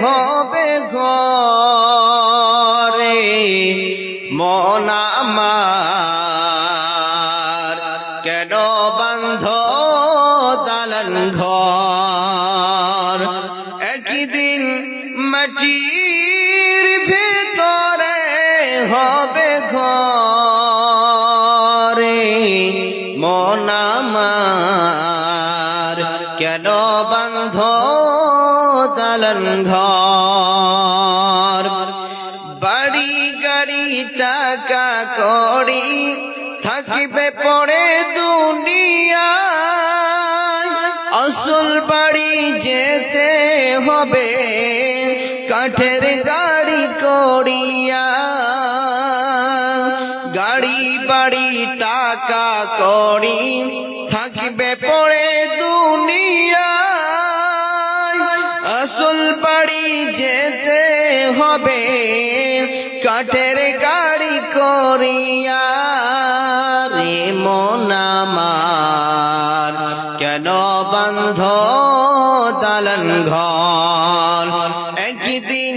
হবে ঘরে মন আমার কেন বন্ধ দালান ঘর একদিন মাটির ভিতরে হবে ঘরে মন আমার কেন বন্ধ দালান ঘর বাড়ি গাড়ি টাকা কড়ি থাকিবে পড়ে দুনিয়ায় আসল বাড়ি যেতে হবে কাঠের গাড়ি করিয়া গাড়ি বাড়ি টাকা কড়ি থাকিবে পড়ে দুনিয়ায় আসল বাড়ি যেতে হবে কাঠের গাড়ি করিয়া রে মন আমার কেন বন্ধ দালান ঘর একদিন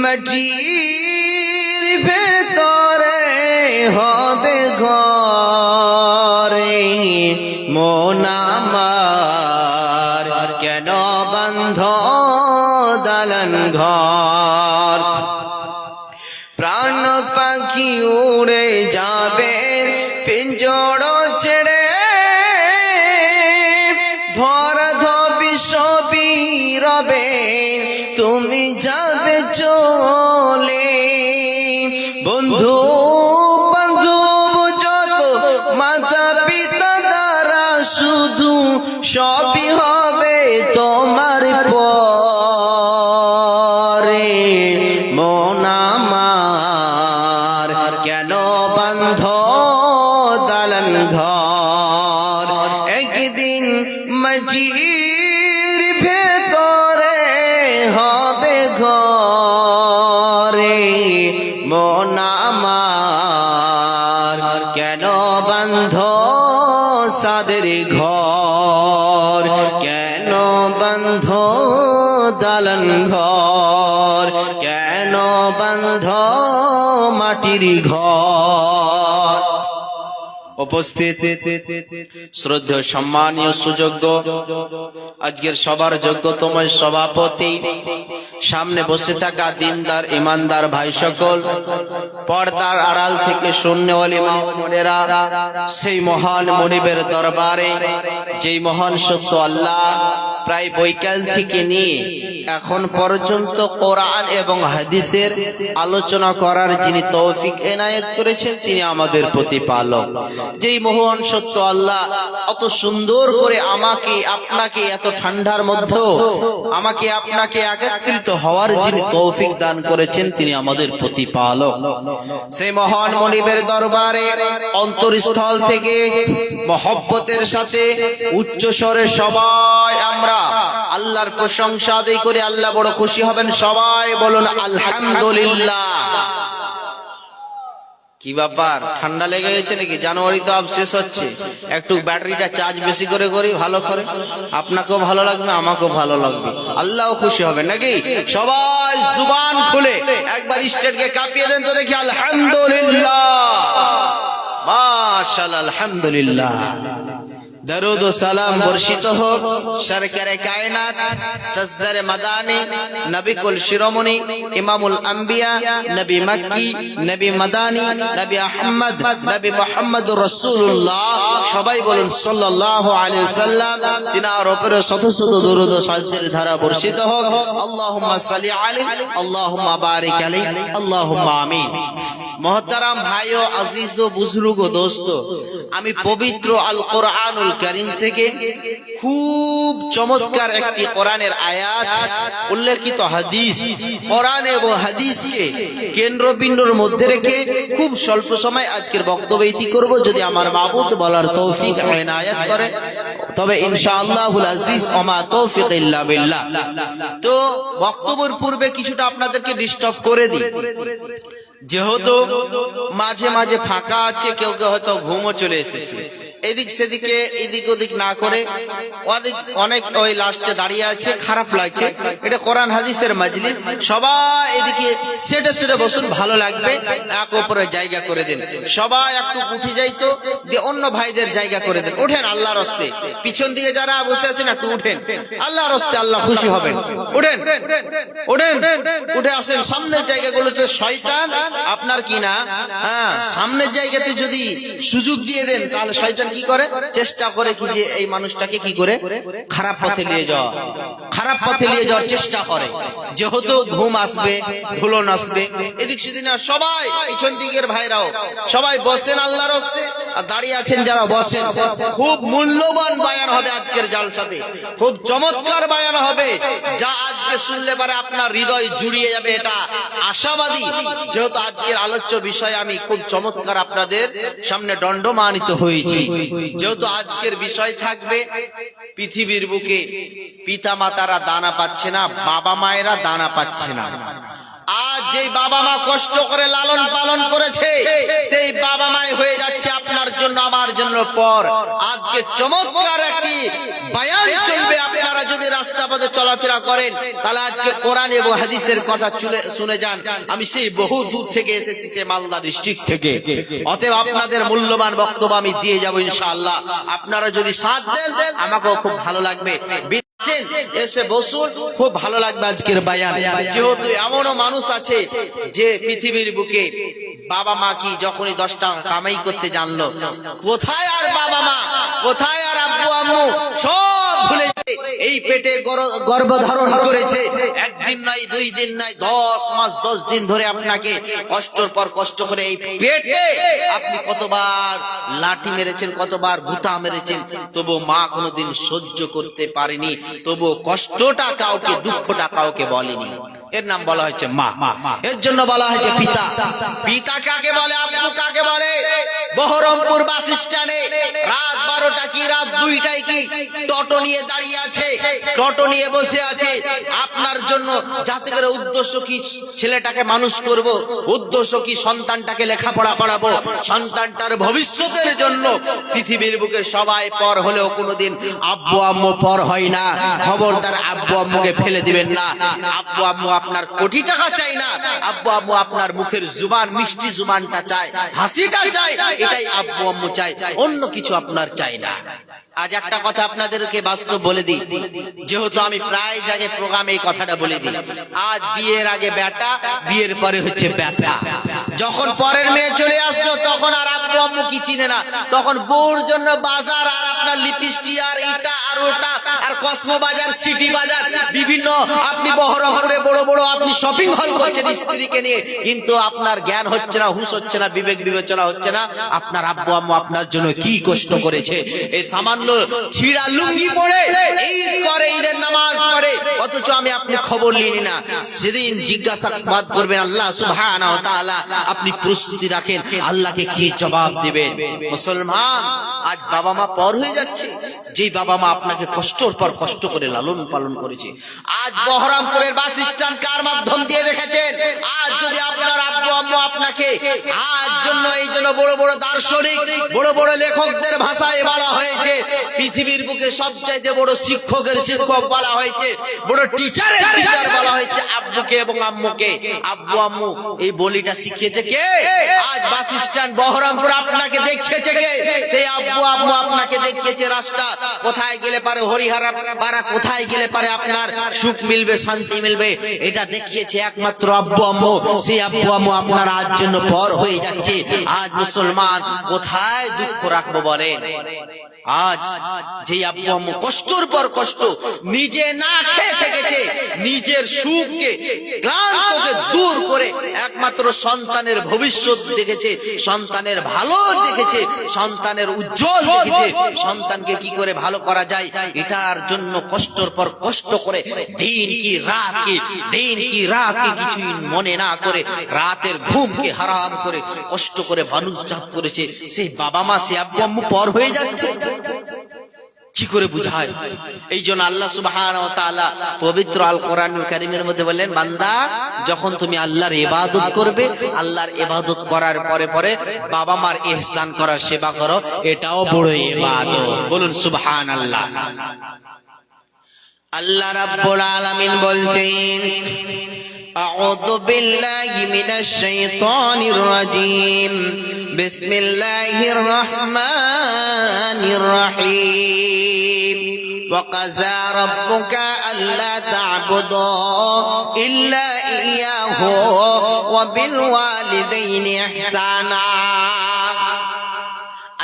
মাটির ভেতরে হবে ঘরে মন আমার কেন বন্ধ দালান ঘর প্রাণ পাখি উড়ে যাবে পিঞ্জর ছেড়ে ধর ধবি সবই রবে তুমি যাবে চলে বন্ধু বান্ধব যত মাতা পিতা দ্বারা শুধু সবই হবে তোমার পরে মন আমার কেন বন্ধ দালান ঘর একদিন মাটির ভেতরে হবে ঘরে মন আমার কেন বন্ধ সাদের ঘর কেন বন্ধ দালান ঘর কেন বন্ধ মাটির ঘর উপস্থিত শ্রদ্ধেয় সম্মানীয় সুযোগ্য আজকের সবার যোগ্যতম সভাপতি সামনে বসে থাকা দিনদার ইমানদার ভাই সকল পর্দার আড়াল থেকে শূন্যওয়ালী মা বোনেরা সেই মহান মনিবের দরবারে যেই মহান সত্য আল্লাহ প্রায় বৈকাল থেকে নিয়ে এখন পর্যন্ত কোরআন এবং হাদিসের আলোচনা করার যিনি তৌফিক এনায়েত করেছেন তিনি আমাদের প্রতিপালক যেই মহান সত্য আল্লাহ অত সুন্দর করে আমাকে আপনাকে এত ঠান্ডার মধ্যেও আমাকে আপনাকে একত্রিত হওয়ার যিনি তৌফিক দান করেছেন তিনি আমাদের প্রতিপালক সেই মহান মনিবের দরবারে অন্তরস্থল থেকে মহব্বতের সাথে উচ্চ স্বরে সবাই আমরা আল্লাহর প্রশংসা আদায় করে আল্লাহ বড় খুশি হবেন সবাই বলুন আলহামদুলিল্লাহ কি ব্যাপার ঠান্ডা লেগে গেছে নাকি জানুয়ারি তো আব শেষ হচ্ছে একটু ব্যাটারিটা চার্জ বেশি করে করি ভালো করে আপনাকেও ভালো লাগবে আমাকেও ভালো লাগবে আল্লাহও খুশি হবে নাকি সবাই জুবান খুলে একবার স্টেটকে কাঁপিয়ে দেন তো দেখি আলহামদুলিল্লাহ মাশাআল্লাহ আলহামদুলিল্লাহ दरूद व सलाम बर्षित हो सरकारे कायनात तसदर मदानी नबी कुल शिरोमणि इमामुल अंबिया नबी मक्की नबी मदानी नबी अहमद नबी मुहम्मद रसूलुल्लाह সবাই বলুন সাল্লাল্লাহু আলাইহি ওয়াসাল্লাম তিনার উপরে শত শত দরুদ ও সালাতের ধারা বর্ষিত হোক আল্লাহুম্মা সাল্লি আলাইহি আল্লাহুম্মা বারিক আলাইহি আল্লাহুম্মা আমিন मोहतरम भाइयों अजीजों बुजुर्गों दोस्तों आमी पवित्र आल कुरआनुल करीम থেকে খুব চমৎকার একটি কোরআনের আয়াত উল্লেখিত হাদিস কোরআন এবং হাদিসকে কেন্দ্রবিন্দুর মধ্যে রেখে খুব স্বল্প সময় আজকের বক্তব্য ইতি করব যদি আমার মাবুদ বলার তৌফিক ইনায়াত করে তবে ইনশাআল্লাহুল আজিজ ওমা তৌফিক ইল্লা বিল্লাহ তো বক্তব্যের পূর্বে কিছুটা আপনাদেরকে ডিস্টার্ব করে দিই যেহেতু মাঝে মাঝে ফাঁকা আছে কেউ কেউ হয়তো ঘুমও চলে এসেছে এদিক সেদিকে এদিক ওদিক না করে অনেক ওই লাস্টে দাঁড়িয়ে আছে, খারাপ লাগছে। এটা কোরআন হাদিসের মাজলিস, সবাই এদিকে সেটে সেটে বসুন, ভালো লাগবে। এক উপরে জায়গা করে দিন, সবাই একটু উঠে যাইতো, দিয়ে অন্য ভাইদের জায়গা করে দেন। উঠেন আল্লাহর হস্তে, পিছন দিকে যারা বসে আছেন একটু উঠেন, আল্লাহর হস্তে আল্লাহ খুশি হবেন। উঠেন উঠেন উঠে আসেন। সামনের জায়গাগুলোতে শয়তান আপনার কি না, হ্যাঁ, সামনের জায়গাতে যদি সুযোগ দিয়ে দেন তাহলে শয়তান কি করে, চেষ্টা করে কি যে এই মানুষটাকে কি করে খারাপ পথে নিয়ে যাওয়া, খারাপ পথে নিয়ে যাওয়ার চেষ্টা করে। যেহেতু ঘুম আসবে, ধুলন আসবে, এদিক সেদিন সবাই পিছন দিকের ভাইরাও সবাই বসেন আল্লাহর হস্তে, আর দাঁড়িয়ে আছেন যারা বসেন। খুব মূল্যবান বায়ান হবে আজকের জালসাতে, খুব চমৎকার বায়ান হবে, যা আজকে শুনলে পারে আপনার হৃদয় জুড়িয়ে যাবে, এটা আশাবাদী। যেহেতু আজকের আলোচ্য বিষয় আমি খুব চমৎকার আপনাদের সামনে দণ্ডমানিত হয়েছি। যেহেতু আজকের বিষয় থাকবে পৃথিবীর বুকে পিতা মাতারা দানা পাচ্ছে না, বাবা মায়েরা দানা পাচ্ছে না। আজ যেই বাবা মা কষ্ট করে লালন পালন করেছে, সেই বাবা মাই হয়ে যাচ্ছে আপনার জন্য আমার জন্য পর। আজকে চমৎকার একটি বায়ান চলবে, আপনারা যদি রাস্তা পথে চলাফেরা করেন তাহলে আজকে কোরআন এবং হাদিসের কথা শুনে যান। আমি সেই বহু দূর থেকে এসেছি, সে মালদা ডিস্ট্রিক্ট থেকে, অতএব আপনাদের মূল্যবান বক্তব্য আমি দিয়ে যাব ইনশাআল্লাহ। আপনারা যদি সাথ দেন আমাকেও খুব ভালো লাগবে। এসে বসুন, খুব ভালো লাগবে আজকের বায়ান। যেহেতু এমনও মানুষ আছে যে পৃথিবীর বুকে বাবা মা কি যখনই 10 টাকা কামাই করতে জানলো, কোথায় আর বাবা মা, কোথায় আর আব্বু আম্মু, সব ভুলে এই পেটে গর্ভধারণ করেছে। একদিন নাই, 2 দিন নাই, 10 মাস 10 দিন ধরে আপনাকে কষ্টের পর কষ্ট করে এই পেটে আপনি কতবার লাঠি মেরেছেন, কতবার ভুতা মেরেছেন, তবু মা কোনোদিন সহ্য করতে পারেনি, তবু কষ্টটা কাউকে, দুঃখটা কাউকে বলেনি। এর নাম বলা হয়েছে মা। এর জন্য বলা হয়েছে পিতা। পিতা কাকে বলে, আব্বু কাকে বলে? বহরমপুর বাস স্ট্যান্ডে রাত 12টা কি রাত 2টায় কি টোটো নিয়ে দাঁড়িয়ে আছে, টোটো নিয়ে বসে আছে আপনার জন্য, যাতে করে উদ্দেশ্য কি ছেলেটাকে মানুষ করব, উদ্দেশ্য কি সন্তানটাকে লেখাপড়া করাবো, সন্তানটার ভবিষ্যতের জন্য। পৃথিবীর বুকে সবাই পর হলেও কোনোদিন আব্বু আম্মু পর হয় না। খবরদার আব্বু আম্মুকে ফেলে দিবেন না। আব্বু আম্মু আপনার কোটি টাকা চাই না, আব্বু আম্মু আপনার মুখের জুবান, মিষ্টি জুবানটা চায়, হাসিটা চায়, এটাই আব্বু আম্মু চায়, অন্য কিছু আপনার চাই না। আজ একটা কথা আপনাদেরকে বাস্তব বলে দিই, যেহেতু আমি প্রায় জায়গায় প্রোগ্রামে এই কথাটা বলে দিই। আজ বিয়ের আগে বেটা, বিয়ের পরে হচ্ছে ব্যথা। যখন পরের মেয়ে চলে আসলো তখন আর আব্বু আম্মু কি চিনে না, তখন বউর জন্য বাজার, আর আপনার লিপস্টিক আর এটা আর ওটা আর কসমো বাজার, সিটি বাজার, বিভিন্ন আপনি বহরমপুরে বড় বড় আপনি শপিং হল করছেন স্ত্রীকে নিয়ে, কিন্তু আপনার জ্ঞান হচ্ছে না, হুঁশ হচ্ছে না, বিবেক বিবেচনা হচ্ছে না। আপনার আব্বু আম্মু আপনার জন্য কি কষ্ট করেছে। এই সামান্য ছিঁড়া লুঙ্গি পরে ঈদ করে, ঈদের নামাজ পড়ে, অথচ আমি আপনি খবর নিই না। সেদিন জিজ্ঞাসাবাদ করবেন আল্লাহ সুবহানাহু ওয়া তাআলা, আপনি প্রস্তুতি রাখেন আল্লাহকে কি জবাব দিবেন। মুসলমান, আজ বাবা মা পর হয়ে যাচ্ছে, যেই বাবা মা আপনাকে কষ্টের পর কষ্ট করে লালন পালন করেছে। আজ বহরমপুরের বাস স্ট্যান্ড কার মাধ্যম দিয়ে দেখেছেন? আজ যদি আপনার আব্বু আম্মু আপনাকে আজ জন্য এই জন্য বড় বড় দার্শনিক, বড় বড় লেখকদের ভাষায় বলা হয়েছে, পৃথিবীর বুকে সবচাইতে বড় শিক্ষকের শিক্ষক বলা হয়েছে, বড় টিচারের টিচার বলা হয়েছে আব্বুকে এবং আম্মুকে। আব্বু আম্মু এই বলিটা শিখিয়েছে কে? আজ বাস স্ট্যান্ড বহরমপুর আপনাকে দেখিয়েছে কে? সেই আব্বু আম্মু আপনাকে দেখিয়েছে রাস্তা, কোথায় গেলে পারে হরিহরা পাড়া, কোথায় গেলে পারে আপনার সুখ মিলবে, শান্তি মিলবে, এটা দেখিয়েছে একমাত্র আব্বু আম্মু। সেই আব্বু আম্মু আপনার আজ জন্য পর হয়ে যাচ্ছে। আজ মুসলমান কোথায় দুঃখ রাখবো বলেন? আজ যে আব্বু আম্মু কষ্টের পর কষ্ট নিজে না খেয়ে থেকেছে, নিজের সুখকে ক্লান্তকে দূর করে একমাত্র সন্তানের ভবিষ্যৎ দেখেছে, সন্তানের ভালো দেখেছে, সন্তানের উজ্জ্বল দেখেছে, সন্তানকে কি করে ভালো করা যায় এটার জন্য কষ্টের পর কষ্ট করে দিন কি রাত কি কিছুই মনে না করে রাতের ঘুমকে হারাম করে কষ্ট করে মানুষ জাত করেছে। সেই বাবা মা, সে আব্বু আম্মু পর হয়ে যাচ্ছে। কি করে বুঝায়? এই জন্য আল্লাহ সুবহানাহু ওয়া তাআলা পবিত্র আল কোরআনুল কারীমের মধ্যে বললেন, বান্দা যখন তুমি আল্লাহর ইবাদত করবে, আল্লাহর ইবাদত করার পরে পরে বাবা মার ইহসান করার সেবা করো, এটাও বড় ইবাদত। বলুন সুবহানাল্লাহ। আল্লাহ রাব্বুল আলামিন বলছেন, আউযু বিল্লাহি মিনাশ শাইতানির রাজীম, বিসমিল্লাহির রহমানির রহিম। وَقَضَى رَبُّكَ أَلَّا تَعْبُدُوا إِلَّا إِيَّاهُ وَبِالْوَالِدَيْنِ إِحْسَانًا।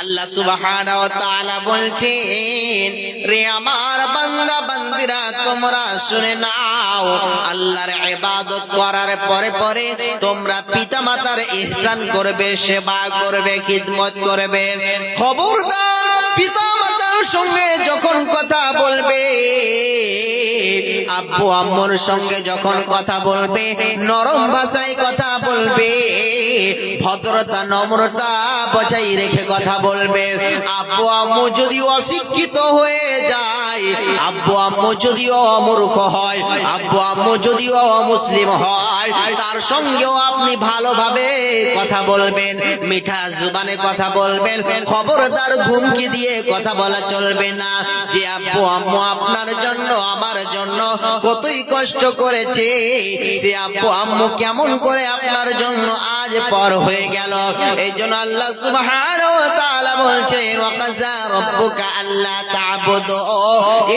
আল্লাহ সুবহানাহু ওয়া তাআলা বলছেন, রে আমার বান্দা বান্দিরা, তোমরা শুনে নাও, আল্লাহর ইবাদত করার পরে পরে তোমরা পিতামাতার ইহসান করবে, সেবা করবে, খিদমত করবে। খবরদার, পিতামাতার সঙ্গে যখন কথা বলবে, আব্বু আম্মুর সঙ্গে যখন কথা বলবে, নরম ভাষায় কথা বলবে, ভদ্রতা নম্রতা বজায় রেখে কথা বলবে। আব্বু আম্মু যদি অশিক্ষিত হয়ে যায়, আব্বু আম্মু যদিও অমূর্খ হয়, আব্বু আম্মু যদিও অমুসলিম হয়, তার সঙ্গেও আপনি ভালোভাবে কথা বলবেন, মিঠা জুবানে কথা বলবেন। খবরদার, ধুমকি দিয়ে কথা বলা চলবে না যে আব্বু আম্মু আপনার জন্য আমার জন্য কতই কষ্ট করেছে, সে আব্বু আম্মু কেমন করে আপনার জন্য আজ পর হয়ে গেল। এই জন্য আল্লাহ সুবহানাহু ওয়া তাআলা বলছেন, ওয়াকাযা রাব্বুকা আল্লা তা'বুদু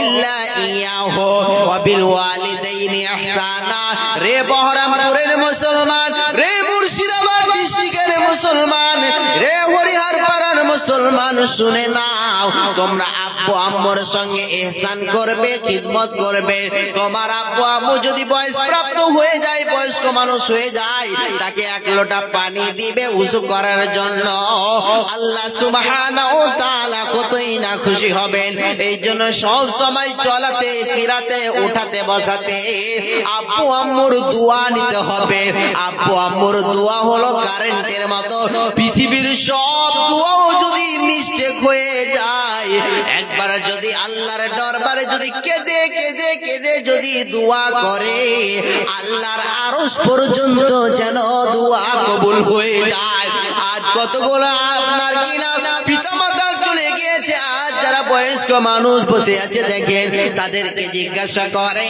ইল্লা ইয়াহু ওয়া বিল ওয়ালিদাইনি ইহসানা। রে বহরমপুরের মুসলমান, রে মুর্শিদাবাদ ডিস্ট্রিক্টের মুসলমান, রে হরিহর পাড়ার মুসলমান, শুনে নাও, তোমরা আব্বু আম্মুর সঙ্গে ইহসান করবে, খিদমত করবে। তোমার আব্বু আম্মু যদি বয়স প্রাপ্ত হয়ে যায়, বয়স্ক মানুষ হয়ে যায়, তাকে এক লোটা পানি দিবে ওযু করার জন্য। আল্লাহ সুবহানাহু ওয়া তাআলা কতই না খুশি হবেন। এই জন্য সব সময় চলাতে ফিরাতে উঠাতে বসাতে আব্বু আম্মুর দোয়া নিতে হবে। আব্বু আম্মুর দোয়া হলো কারেন্টের মতো, পৃথিবীর সব দোয়াও যদি মিস্টেক হয়ে যায়, একবার যদি আল্লাহর দরবারে যদি কেঁদে কেঁদে কেঁদে যদি দোয়া করে, আল্লাহর আরশ পর্যন্ত যেন দোয়া কবুল হয়ে যায়। আজ কতগুলো আপনার কিনা পিতামাতা চলে গিয়েছে, আজ যারা বয়স্ক মানুষ বসে আছে দেখেন, তাদেরকে জিজ্ঞাসা করে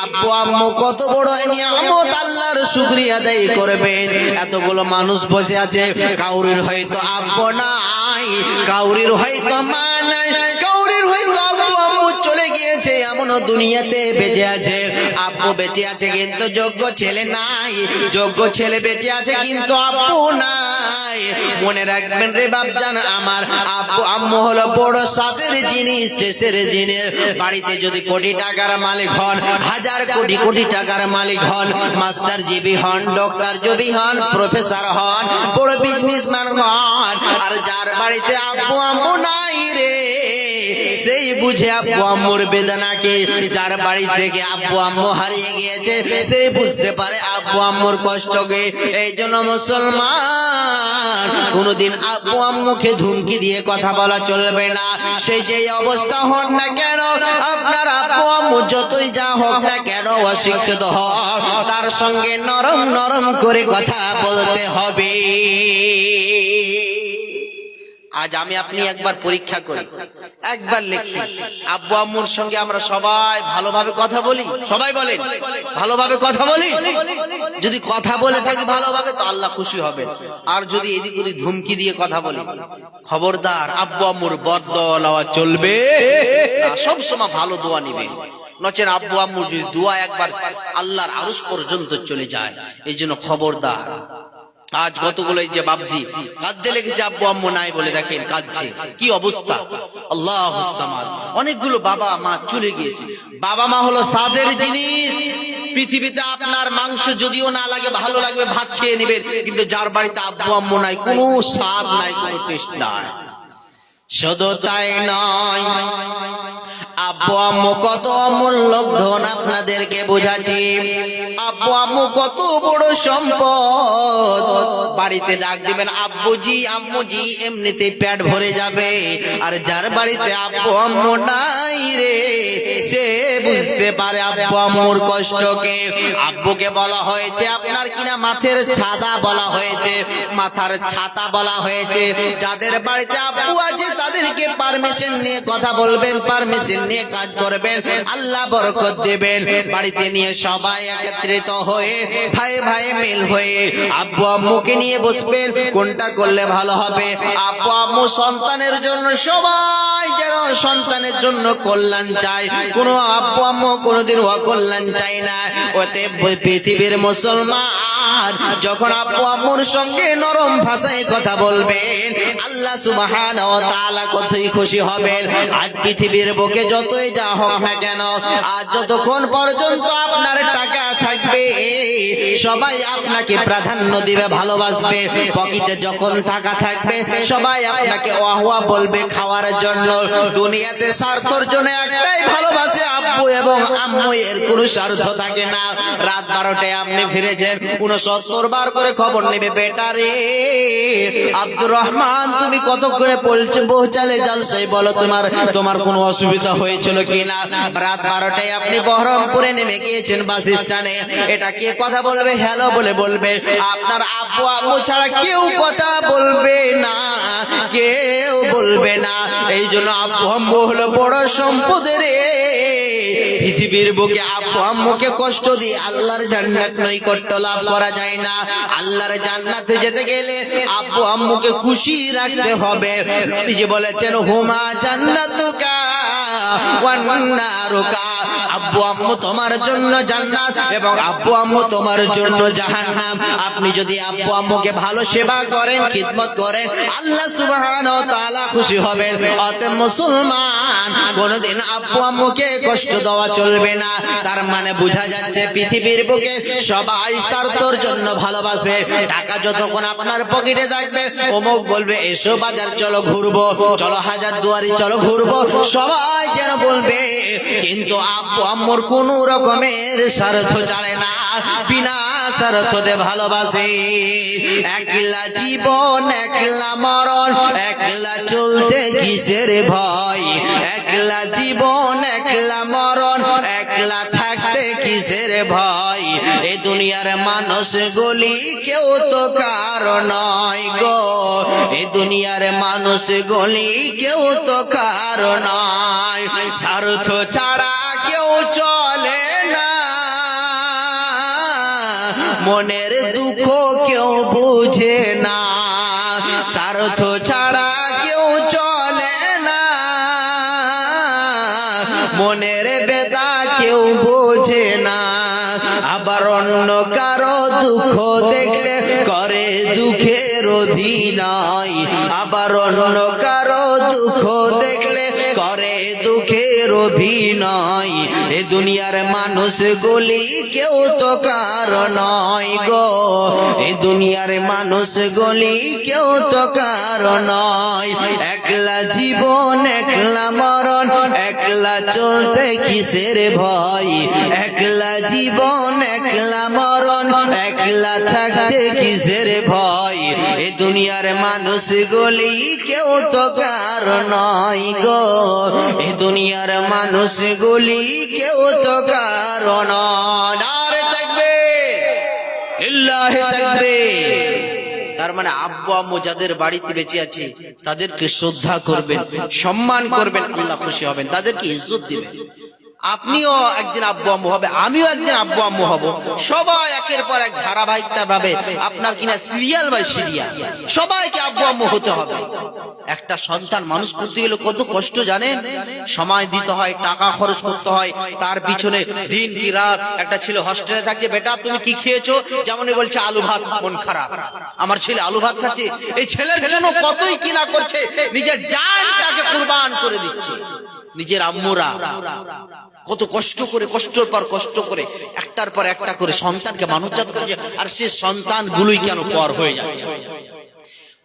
আব্বু আম্মু কত বড় নিয়ামত, আল্লাহর শুকরিয়া আদায় করবেন। এতগুলো মানুষ বসে আছে, কাউরির হয়তো আব্বু নাই, কাউরির হয়তো মা নাই, কাউরির হয়তো আব্বু আম্মু চলে গিয়েছে, এমনও দুনিয়াতে বেঁচে আছে। আব্বু বেঁচে আছে কিন্তু যোগ্য ছেলে নাই, যোগ্য ছেলে বেঁচে আছে কিন্তু আব্বু নাই। মনে রাখবেন রে বাপজান আমার, আব্বু আম্মু হলো বড় সাথের জিনিস, দেশের জিনিস। বাড়িতে যদি কোটি টাকার মালিক হন, হাজার কোটি কোটি টাকার মালিক হন, মাস্টার জিবি হন, ডক্টর জবি হন, প্রফেসর হন, বড় বিজনেসম্যান হন, আর যার বাড়িতে আব্বু আম্মু নাই রে, সেই বুঝে আব্বু আম্মুর বেদনাকে। যার বাড়ি থেকে আব্বু আম্মু হারিয়ে গিয়েছে, সেই বুঝতে পারে আব্বু আম্মুর কষ্টকে। এই জন্য মুসলমান, কোনদিন আব্বু আম্মুকে ধুমকি দিয়ে কথা বলা চলবে না। সেই যে অবস্থা হন না কেন, আপনার আব্বু আম্মু যতই যা হোক না কেন, অশিক্ষিত হোক, তার সঙ্গে নরম নরম করে কথা বলতে হবে। আজ আমি আপনি একবার পরীক্ষা করি, একবার লিখি, আব্বু আম্মুর সঙ্গে আমরা সবাই ভালোভাবে কথা বলি? সবাই বলেন ভালোভাবে কথা বলি? যদি কথা বলে থাকি ভালোভাবে, তো আল্লাহ খুশি হবে। আর যদি এদিক ওদিক ধুমকি দিয়ে কথা বলি, খবরদার, আব্বু আম্মুর বদদোয়া লওয়া চলবে না, সব সময় ভালো দোয়া নিবেন। নচেন আব্বু আম্মুর যদি দোয়া একবার আল্লাহর আরশ পর্যন্ত চলে যায়, এই জন্য খবরদার। আজ কতগুলো যে বাপজি কাঁদতে লেগেছে আব্বু আম্মু নাই বলে, দেখেন কাঁদছে, কি অবস্থা। আল্লাহুস সামাদ। অনেকগুলো বাবা মা চলে গিয়েছে। বাবা মা হলো স্বাদের জিনিস। পৃথিবীতে আপনার মাংস যদিও না লাগে, ভালো লাগবে, ভাত খেয়ে নেবেন, কিন্তু যার বাড়িতে আব্বু আম্মু নাই, কোনো স্বাদ নাই, কোনো টেস্ট নাই। শুধু তাই নয়, আব্বু আম্মু কত অমূল্য ধন আপনাদেরকে বোঝাচ্ছি। আব্বু আম্মু কত বড় সম্পদ। বাড়িতে ডাক দিবেন আব্বুজি আম্মুজি, এমনিতে পেট ভরে যাবে। আর যার বাড়িতে আব্বু আম্মু নাই রে, সে বুঝতে পারে আব্বু আম্মুর কষ্টকে। আব্বুকে বলা হয়েছে আপনার কিনা মাথার ছাতা বলা হয়েছে, মাথার ছাতা বলা হয়েছে। যাদের বাড়িতে আব্বু আছে তাদেরকে পারমিশন নিয়ে কথা বলবেন, পারমিশন নিয়ে কাজ করবেন, আল্লাহ বরকত দেবেন। বাড়িতে নিয়ে সবাই একত্রিত হয়ে ভাই ভাই মিল হয়ে আব্বু আম্মুকে নিয়ে বসবেন। কোনটা করলে ভালো হবে? আব্বু আম্মু সন্তানের জন্য, সবাই যেন সন্তানের জন্য কল্যাণ চায়। কোনো আব্বু আম্মু কোনোদিন অকল্যাণ চায় না। ওতে পৃথিবীর মুসলমান যখন আব্বু আম্মুর সঙ্গে নরম ভাষায় কথা বলবেন, আল্লাহ সুবহানাহু ওয়া তাআলা কতই খুশি হবেন। আজ পৃথিবীর বুকে যতই যা হোক না কেন, আজ যতক্ষণ পর্যন্ত আপনার টাকা থাকবে সবাই আপনাকে প্রাধান্য দিবে, ভালোবাসবে। পকেটে যখন টাকা থাকবে সবাই আপনাকে ওয়াহওয়া বলবে খাওয়ার জন্য। দুনিয়াতে স্বার্থের জন্য একটাই ভালোবাসে আব্বু এবং আম্মু, এর কোনো স্বার্থ থাকে না। রাত 12টায় আপনি ফিরেছেন, 69 বার করে খবর নেবে, বেটা রে আব্দুর রহমান তুমি কত করে পৌঁছালে জালসায়, বলো তোমার কোনো অসুবিধা হয়েছিল কিনা। রাত 12টায় আপনি বহরমপুরে নেমে গিয়েছেন বাস স্ট্যান্ডে, এটা কে কথা বলবে? হ্যালো বলে বলবে। আপনার আব্বু আম্মু ছাড়া কেউ কথা বলবে না, কেউ বলবে না। এই জন্য আব্বু আম্মু হলো বড় সম্পদ রে। পৃথিবীর বুকে আব্বু আম্মুকে কষ্ট দিয়ে আল্লাহর জান্নাত নৈকট্য লাভ করা যায় না। আল্লাহর জান্নাতে যেতে গেলে আব্বু আম্মুকে খুশি রাখতে হবে। নবীজি বলেছেন হুমা জান্নাতুকা ওয়ান নারুকা, আব্বু আম্মু তোমার জন্য জান্নাত এবং আব্বু আম্মু তোমার জন্য জাহান্নাম। আপনি যদি আব্বু আম্মুকে ভালো সেবা করেন, খিদমত করেন, আল্লাহ সুবহানাহু ওয়া তাআলা খুশি হবেন। অতএব মুসলমান কোনদিন আব্বু আম্মুকে কষ্ট দেওয়া চলবে না। তার মানে বোঝা যাচ্ছে পৃথিবীর বুকে সবাই স্বার্থের জন্য ভালোবাসে। টাকা যতক্ষণ আপনার পকেটে থাকবে, অমুক বলবে এসো বাজার চলো ঘুরবো, চলো হাজারদুয়ারি চলো ঘুরবো, সবাই যেন বলবে। কিন্তু আব্বু আম্মুর কোন রকমের স্বার্থ চলে না, বিনা স্বার্থতে ভালোবাসে। একলা জীবন একলা মরণ, একলা চলতে কিসের ভয়। একলা জীবন একলা মরণ, একলা থাকতে কিসের ভয়। এই দুনিয়ার মানুষ গলি কেউ তো কারো নয় গো, এই দুনিয়ার মানুষ গলি কেউ তো কারো নয়। স্বার্থ ছাড়া কেউ চলে না, মনের দুঃখ কেউ বুঝে না। স্বার্থ ছাড়া কেউ চলে না, মনের বেদা কেউ বোঝে না। আবার অন্য কারো দুঃখ দেখলে করে দুঃখের অভিনয়, আবার অন্য কারো দুঃখ দেখলে করে দুঃখের অভিনয়। এ দুনিয়ার মানুষ গলি কেউ তো কারো নয় গো, এ দুনিয়ার মানুষ গলি কেউ তো কারো নয়। একলা জীবন একলা মরণ, একলা চলতে কিসের ভয়। একলা জীবন একলা মরণ, একলা থাকতে কিসের ভয়। এ দুনিয়ার মানুষ গলি কেউ তো কারো নয় গো, এ দুনিয়ার মানুষ গলি কেউ তো কারো নয়। নারে তাকবীর, লিল্লাহি তাকবীর। তার মানে আব্বু আম্মু যাদের বাড়িতে বেঁচে আছে তাদেরকে শ্রদ্ধা করবেন, সম্মান করবেন, আল্লাহ খুশি হবেন, তাদেরকে ইজ্জত দিবেন। আপনিও একদিন আব্বু আম্মু হবে, আমিও একদিন আব্বু আম্মু হব। সবাই একের পর এক ধারাবাহিকতা ভাবে আপনার কিনা সিরিয়াল বাই সিরিয়াল সবাইকে আব্বু আম্মু হতে হবে। একটা সন্তান মানুষ করতে গেলে কত কষ্ট জানেন, সময় দিতে হয়, টাকা খরচ করতে হয়, তার পিছনে দিন কি রাত। একটা ছেলে হস্টেলে থাকছে, বেটা তুমি কি খেয়েছো, যেমনই বলছে আলু ভাত, মন খারাপ, আমার ছেলে আলু ভাত খাচ্ছে। এই ছেলের জন্য কতই কিনা করছে, নিজের জানটাকে কুরবান করে দিচ্ছে। নিজের আম্মুরা কত কষ্ট করে, কষ্টের পর কষ্ট করে একটার পর একটা করে সন্তানকে মানুষজাত করেছে, আর সে সন্তানগুলোই কেন পর হয়ে যাচ্ছে।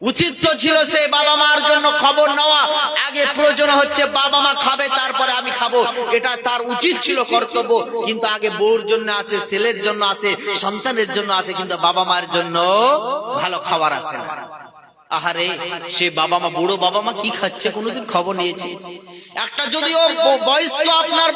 উচিত তো ছিল সেই বাবা মার জন্য খবর নেওয়া, আগে প্রয়োজন হচ্ছে বাবা মা খাবে তারপরে আমি খাবো, এটা তার উচিত ছিল, কর্তব্য। কিন্তু আগে বউর জন্য আছে, ছেলের জন্য আছে, সন্তানের জন্য আছে, কিন্তু বাবা মার জন্য ভালো খাবার আছে না। আহারে, সে বাবা মা, বুড়ো বাবা মা কি খাচ্ছে কোনোদিন খবর নিয়েছে? একটা যদিও বয়স্ক আপনার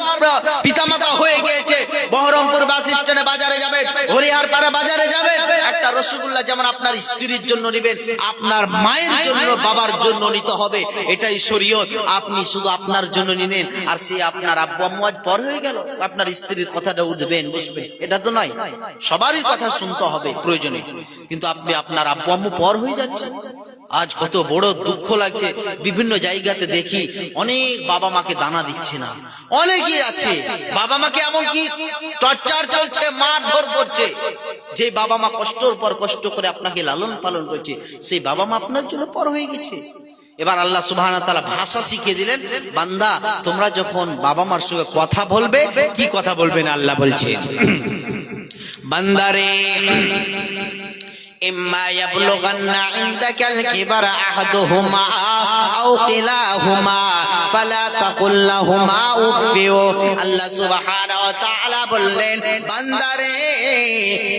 পিতামাতা হয়ে গিয়েছে, বহরমপুর বাস স্ট্যান্ডে বাজারে যাবেন, হরিহারপাড়া বাজারে যাবেন, একটা রসগোল্লা যেমন আপনার স্ত্রীর জন্য নেবেন, আপনার মায়ের জন্য বাবার জন্য নিতে হবে, এটাই শরীয়ত। আপনি শুধু আপনার জন্য নিলেন, আর সে আপনার আব্বু আম্মু আজ পর হয়ে গেল, আপনার স্ত্রীর কথাটা উঠবেন বসবেন, এটা তো নয়। সবারই কথা শুনতে হবে প্রয়োজনে, কিন্তু আপনি আপনার আব্বু আম্মু পর হয়ে যাচ্ছেন। আজ কত বড় দুঃখ লাগছে, বিভিন্ন জায়গাতে দেখি অনেক বাবা মাকে দানা দিচ্ছে না, অনেকেই আছে বাবা মাকে এমনকি টর্চার চলছে, মারধর করছে। যে বাবা মা কষ্টের পর কষ্ট করে আপনাকে লালন পালন করছে, সেই বাবা মা আপনার জন্য পর হয়ে গেছে। এবার আল্লাহ সুবহানাহু ওয়া তাআলা ভাষা শিখিয়ে দিলেন, বান্দা তোমরা যখন বাবা মার সঙ্গে কথা বলবে, কি কথা বলবেন আল্লাহ বলছেন, বান্দারে إما يبلغن عندك الكبر أحدهما أو كلاهما فلا تقل لهما أف। আল্লাহ সুবহানাহু ওয়া তাআলা বললেন, বান্দারে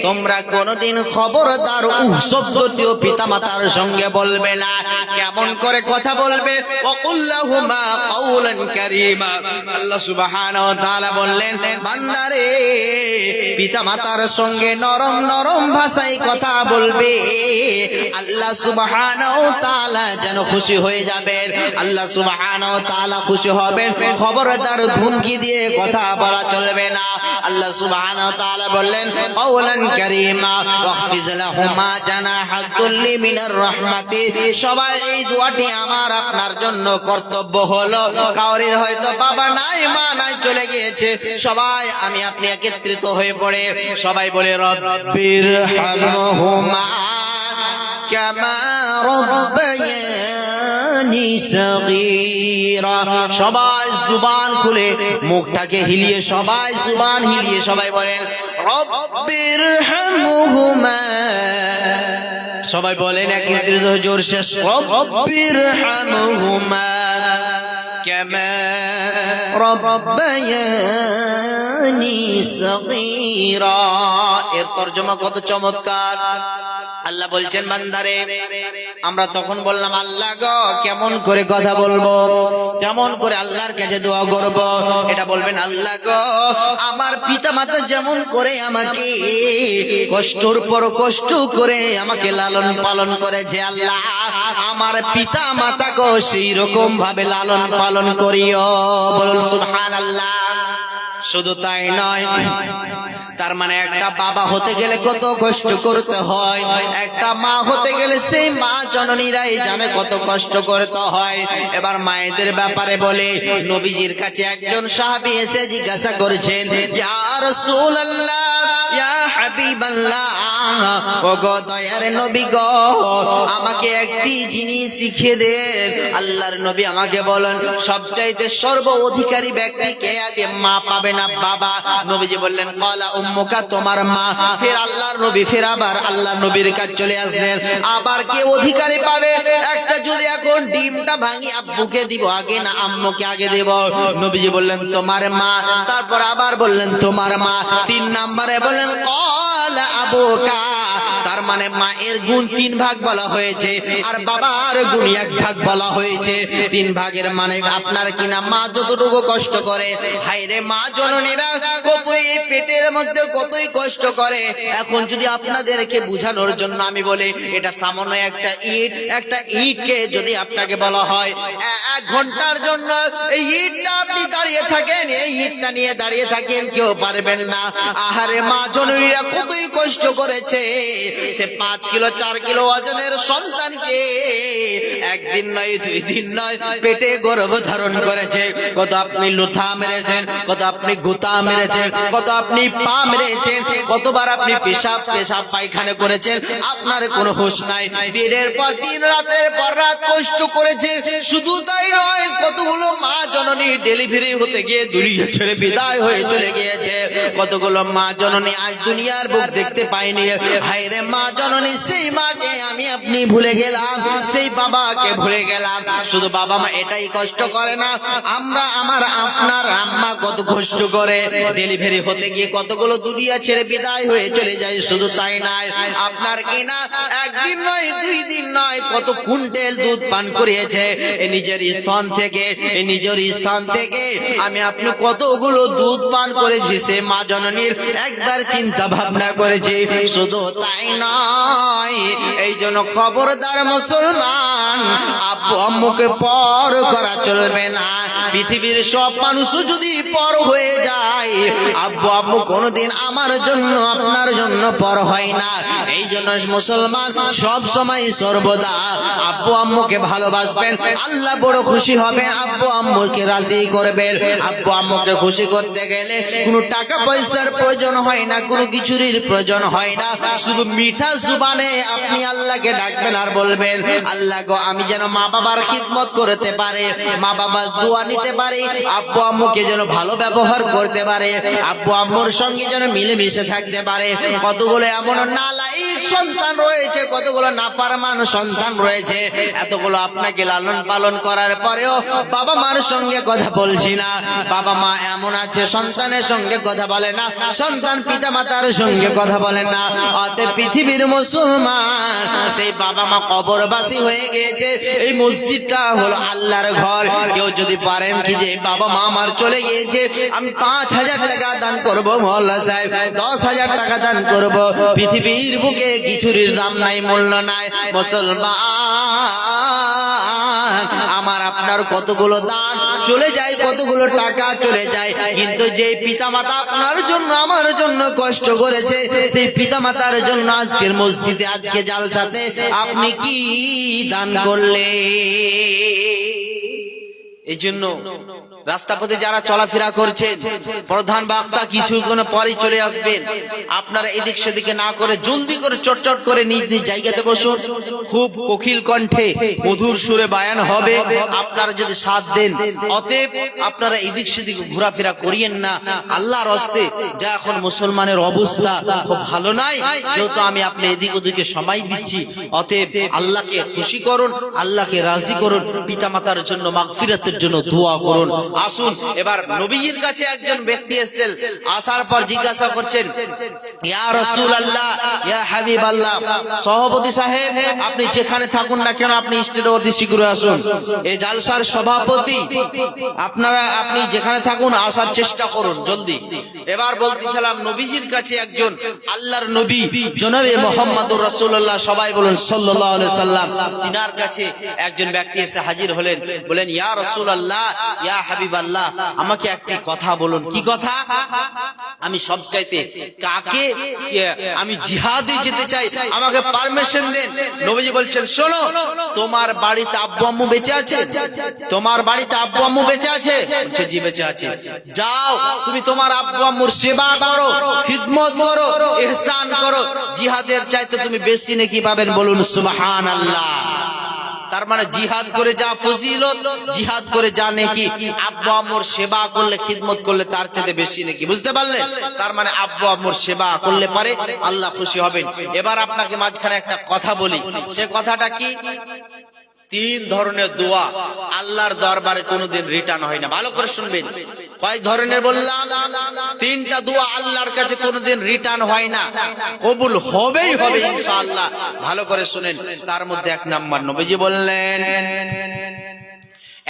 তোমরা কোনদিন খবরদার উহ শব্দটিও পিতামাতার সঙ্গে বলবে না। কেমন করে কথা বলবে? ওয়াকুল লাহুমা কাওলান কারীমা। আল্লাহ সুবহানাহু ওয়া তাআলা বললেন, বান্দারে পিতামাতার সঙ্গে নরম নরম ভাষায় কথা বলবে, আল্লাহ সুবহানাহু ওয়া তাআলা যেন খুশি হয়ে যাবেন, আল্লাহ সুবহানাহু ওয়া তাআলা খুশি হবেন। খবরদার ধমকি দিয়ে কথা বলা চলবে না। আল্লাহ সুবহানাহু ওয়া তাআলা বললেন, কাওলান কারীমা ওয়াখফিজ লাহুমা জানাহাদ দুল্লি মিনার রাহমাতি। সবাই এই দোয়াটি আমার আপনার জন্য কর্তব্য হলো। কাউরির হয়তো বাবা নাই, মা নাই, চলে গিয়েছে, সবাই আমি আপনি একত্রিত হয়ে পড়ে সবাই বলে রব্বির হামহুমা কামা রাব্বায়ানি সগীরা। সবাই জুবান খুলে, মুখটাকে হিলিয়ে, সবাই জুবান হিলিয়ে সবাই বলেন রব্বির হামহুমা। সবাই বলেন একত্রিত জোর শেষ, রব্বির হামহুমা কামা রাব্বায়ানি সগীরা। এর তরজমা কত চমৎকার! আল্লাহ বলছেন, বান্দারে আমরা তখন বললাম, আল্লাহ গো কেমন করে কথা বলবো, কেমন করে আল্লাহর কাছে দোয়া করব? এটা বলবেন, আল্লাহ গো আমার পিতামাতা যেমন করে আমাকে কষ্টর পর কষ্ট করে আমাকে লালন পালন করেছে, আল্লাহ আমার পিতা মাতাকে সেই রকম ভাবে লালন পালন করিও। বলুন সুবহানাল্লাহ। শুধু তাই নয়, তার মানে একটা বাবা হতে গেলে কত কষ্ট করতে হয়, একটা মা হতে গেলে সেই মা জননীরাই জানে কত কষ্ট করতে হয়। এবার মায়েদের ব্যাপারে বলে, নবীজির কাছে একজন সাহাবী এসে জিজ্ঞাসা করেছেন, ইয়া রাসূলুল্লাহ, ইয়া হাবিবাল্লাহ, ওগো দয়ার নবী গো, আমাকে একটি জিনিস শিখিয়ে দেন। আল্লাহর নবী আমাকে বলেন, সবচাইতে সর্ব অধিকারী ব্যক্তি কে? আগে মা পাবে না বাবা? নবীজি বললেন, ক্বালা উম্মুকা, তোমার মা। ফের আল্লাহর নবী ফের আবার আল্লাহর নবীর কাছে চলে আসলেন, আবার কে অধিকারী পাবে? একটা যদি এখন ডিমটা ভাঙি আব্বুকে দিব আগে না আম্মুকে আগে দেব? নবীজি বললেন, তোমার মা। তারপর আবার বললেন, তোমার মা। 3 নম্বরে বললেন, ক্বালা আবুকা। তার মানে মায়ের গুণ 3 ভাগ বলা হয়েছে, আর বাবার গুণ 1 ভাগ বলা হয়েছে। 3 ভাগের মানে আপনার কিনা মা যতটুকু কষ্ট করে, হায়রে মা জননীরা কতই পেটের মধ্যে কতই কষ্ট করে। এখন যদি আপনাদেরকে বুঝানোর জন্য আমি বলি, এটা সামান্য একটা ইটকে যদি আপনাকে বলা হয় 1 ঘন্টার জন্য এই ইটটা আপনি দাঁড়িয়ে থাকেন, এই ইটটা নিয়ে দাঁড়িয়ে থাকেন, কেউ পারবেন না। আহারে মা জননীরা কতই কষ্ট করেছে। সে 5 কিলো 4 কিলো ওজনের সন্তানকে একদিন নয় 2 দিন নয় পেটে গর্ভ ধারণ করেছে। কত আপনি লুথা মেরেছেন, কত আপনি গুতা মেরেছেন, কত আপনি পা পা মেরেছেন, কতবার আপনি পেশাব পায়খানা করেছেন, আপনার কোনো হুঁশ নাই। দিনের পর দিন রাতের পর রাত কষ্ট করেছে। শুধু তাই নয়, কতগুলো মা জননী ডেলিভারি হতে গিয়ে দুনিয়া ছেড়ে বিদায় হয়ে চলে গিয়েছে। কতগুলো মা জননী আজ দুনিয়ার বুক দেখতে পাইনি। হায় রে মা জননী, সেই মাকে আমি আপনি ভুলে গেলাম, সেই বাবাকে ভুলে গেলাম। শুধু বাবা মা এটাই কষ্ট করে না, আমরা আপনার আম্মা কত কষ্ট করে ডেলিভারি হতে গিয়ে কতগুলো দুনিয়া ছেড়ে বিদায় হয়ে চলে যায়। শুধু তাই নয়, আপনার কিনা একদিন নয়, 2 দিন নয়, কত কুইন্টাল দুধ পান করিয়েছে নিজের স্থান থেকে আমি আপনি কতগুলো দুধ পান করেছি, সে মা জননীর একবার চিন্তা ভাবনা করেছি। শুধু তাই নয়, এই জন্য খবরদার মুসলমান, আব্বু আম্মুকে পর করা চলবে না। পৃথিবীর সব মানুষও যদি পর হয়ে যায়, আব্বু আম্মু কোনোদিন আমার জন্য আপনার জন্য পর হয় না। এই জন্য মুসলমান সব সময় সর্বদা আব্বু আম্মুকে ভালোবাসবেন, আল্লাহ বড় খুশি হবেন, আব্বু আম্মুকে রাজি করবেন। আব্বু আম্মুকে খুশি করতে গেলে কোনো টাকা পয়সার প্রয়োজন হয় না, কোনো কিছুরই প্রয়োজন হয় না। শুধু মিঠা জুবানে আপনি আল্লাহকে ডাকবেন আর বলবেন, আল্লাহ গো, আমি যেন মা বাবার খিদমত করতে পারে, মা বাবার দোয়া নিতে পারে, আব্বু আম্মুকে যেন ভালো ব্যবহার করতে পারে, আব্বু আম্মুর সঙ্গে যেন মিলেমিশে থাকতে পারে। কতগুলো এমন নালায়েক সন্তান রয়েছে, কতগুলো নাফরমান সন্তান রয়েছে, এতগুলো আপনাকে লালন পালন করার পরেও বাবা মার সঙ্গে কথা বলছি না। বাবা মা এমন আছে সন্তানের সঙ্গে কথা বলে না, সন্তান পিতা মাতার সঙ্গে কথা বলে না। অতএব পৃথিবীর মুসলমান, সেই বাবা মা কবরবাসী হয়ে গিয়েছে। এই মসজিদটা হলো আল্লাহর ঘর। কেউ যদি পারেন কি যে বাবা মা আমার চলে গিয়েছে, আমি 5,000 টাকা দান করব, মোল্লা সাহেব 10,000 টাকা দান করব, পৃথিবীর বুকে কিছুরির দাম নাই, মূল্য নাই। মুসলমান, আমার আপনার কতগুলো দান চলে যায়, কতগুলো টাকা চলে যায়, কিন্তু যে পিতা মাতা আপনার জন্য আমার জন্য কষ্ট করেছে, সেই পিতা মাতার জন্য আজকের মসজিদে, আজকে জালসাতে আপনি কি দান করলে? এই জন্য রাস্তা পথে যারা চলাফেরা করছেন, প্রধান বক্তা কিছুক্ষণ পরেই চলে আসবেন, আপনারা এদিক সেদিকে না করে জলদি করে চটচট করে নিজ নিজ জায়গাতে বসুন। খুব কোকিল কণ্ঠে মধুর সুরে বায়ান হবে, আপনারা যদি সাথ দেন। অতএব আপনারা এদিক সেদিকে ঘোরাফেরা করিয়েন না। আল্লাহর হস্তে যা এখন মুসলমানের অবস্থা খুব ভালো নাই, যেহেতু আমি আপনি এদিক ওদিকে সময় দিচ্ছি। অতএব আল্লাহকে খুশি করুন, আল্লাহকে রাজি করুন, পিতামাতার জন্য মাগফিরাতের জন্য দোয়া করুন। আসুন, এবার নবীজির কাছে একজন ব্যক্তি এসেছেন, আসার পর জিজ্ঞাসা করছেন, ইয়া রাসূলুল্লাহ, ইয়া হাবিবাল্লাহ, সভাপতি সাহেব আপনি যেখানে থাকুন না কেন, আপনি স্টেজে অতি শীঘ্র আসুন। এই জালসার সভাপতি, আপনি যেখানে থাকুন আসার চেষ্টা করুন জলদি। এবার বলতেছিলাম, নবীজির কাছে একজন আল্লাহর নবী জনাবে মুহাম্মদুর রাসূলুল্লাহ, সবাই বলুন সাল্লাল্লাহু আলাইহি সাল্লাম, তিনার কাছে একজন ব্যক্তি এসে হাজির হলেন। বলেন, ইয়া রাসূলুল্লাহ, ইয়া হাবিবাল্লাহ, আমাকে একটি কথা বলুন। কি কথা? আমি সবচাইতে কাকে, আমি জিহাদে যেতে চাই, আমাকে পারমিশন দেন। নবীজি বলছেন, শোনো, তোমার বাড়িতে আব্বু আম্মু বেঁচে আছে? তোমার বাড়িতে আব্বু আম্মু বেঁচে আছে? বলছে, জি বেঁচে আছে। যাও, তুমি তোমার আব্বু আম্মুর সেবা করো, খিদমত করো, ইহসান করো, জিহাদের চাইতে তুমি বেশি নেকি পাবেন। বলুন সুবহানাল্লাহ। তার মানে জিহাদ করে যা ফজিলত, জিহাদ করে যা নেকি, আব্বু আম্মুর সেবা করলে, খিদমত করলে তার চাইতে বেশি নেকি। বুঝতে পারলেন? তার মানে আব্বু আম্মুর সেবা করলে পারে আল্লাহ খুশি হবেন। এবার আপনাকে মাঝখানে একটা কথা বলি, সে কথাটা কি? 3 ধরনের দোয়া আল্লাহর দরবারে কোনোদিন রিটার্ন হয় না। ভালো করে শুনবেন। কয় ধরনের বললাম? 3টা দোয়া আল্লাহর কাছে কোনোদিন রিটার্ন হয় না, কবুল হবেই হবে ইনশাআল্লাহ। ভালো করে শুনেন। তার মধ্যে 1 নাম্বার নবীজি বললেন,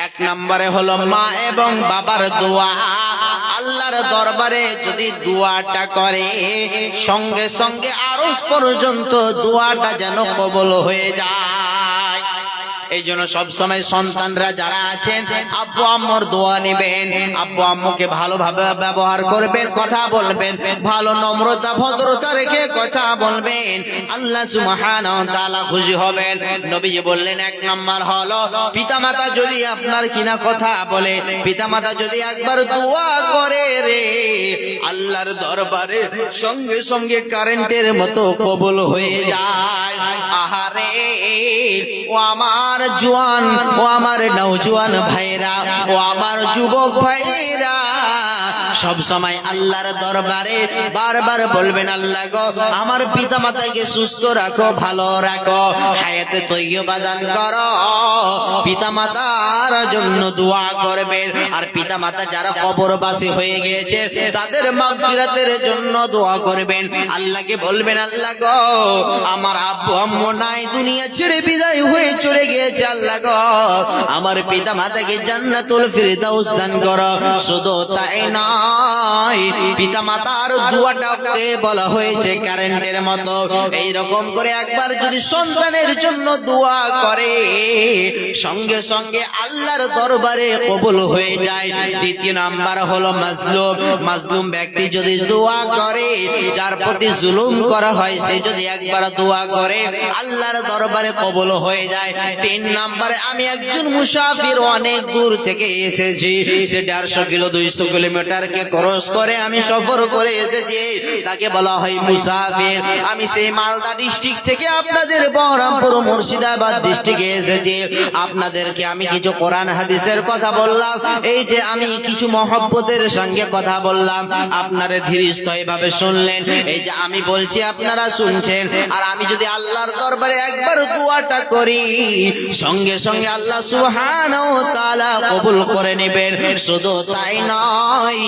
1 নম্বরে হলো মা এবং বাবার দোয়া। আল্লাহর দরবারে যদি দোয়াটা করে, সঙ্গে সঙ্গে আরশ পর্যন্ত দোয়াটা যেন কবুল হয়ে যায়। এই জন্য সব সময় সন্তানরা যারা আছেন আব্বু আম্মুর দোয়া নেবেন, আব্বু আম্মুকে ভালোভাবে ব্যবহার করবেন, কথা বলবেন, ভালো নম্রতা ভদ্রতা রেখে কথা বলবেন, আল্লাহ সুবহানাহু ওয়া তাআলা খুশি হবেন। নবীজি বললেন এক নাম্বার হলো পিতামাতা যদি আপনার কিনা কথা বলে, পিতামাতা যদি একবার দোয়া করে রে, আল্লাহর দরবারে সঙ্গে সঙ্গে কারেন্টের মতো কবুল হয়ে যায়। আহারে ও আমার জওয়ান, ও আমার নওজোয়ান ভাইরা, ও আমার যুবক ভাইরা, সব সময় আল্লাহর দরবারে বারবার বলবেন আল্লাহ গো আমার পিতামাতাকে সুস্থ রাখো, ভালো রাখো, হায়াতে তৈয়বা দান করো। পিতামাতার জন্য দোয়া করবেন। আর পিতামাতা যারা কবরবাসী হয়ে গিয়েছে তাদের মাগফিরাতের জন্য দোয়া করবেন। আল্লাহকে বলবেন আল্লাহ গো আমার আব্বু আম্মু নাই, দুনিয়া ছেড়ে বিদায় হয়ে চলে গিয়েছে, আল্লাহ গো আমার পিতামাতাকে জান্নাতুল ফিরদাউস দান করো। শুধু তাই নয়, পিতামাতার দোয়াটাকে বলা হয়েছে কারেন্টের মতো। এই রকম করে একবার যদি সন্তানের জন্য দোয়া করে সঙ্গে সঙ্গে আল্লাহর দরবারে কবুল হয়ে যায়। দ্বিতীয় নাম্বার হলো মাজলুম, মাজলুম ব্যক্তি যদি দোয়া করে, যার প্রতি জুলুম করা হয় সে যদি একবার দোয়া করে আল্লাহর দরবারে কবুল হয়ে যায়। তিন নাম্বারে আমি একজন মুসাফির, অনেক দূর থেকে এসেছি, সে 150 কিলো 200 কিলোমিটারকে ক্রস করে আমি সফর করে এসেছি, তাকে বলা হয় মুসাফির। আমি সেই মালদা ডিস্ট্রিক্ট থেকে আপনাদের বহরমপুর মুর্শিদাবাদ ডিস্ট্রিক্টে এসেছি, আপনাদেরকে আমি কিছু কোরআন হাদিসের কথা বললাম, এই যে আমি কিছু মহব্বতের সঙ্গে কথা বললাম, আপনারা ধীরস্থির ভাবে শুনলেন, এই যে আমি বলছি আপনারা শুনছেন। আর আমি যদি আল্লাহর দরবারে একবার দোয়াটা করি সঙ্গে সঙ্গে আল্লাহ সুবহানাহু ওয়া তাআলা কবুল করে নেবেন। শুধু তাই নয়,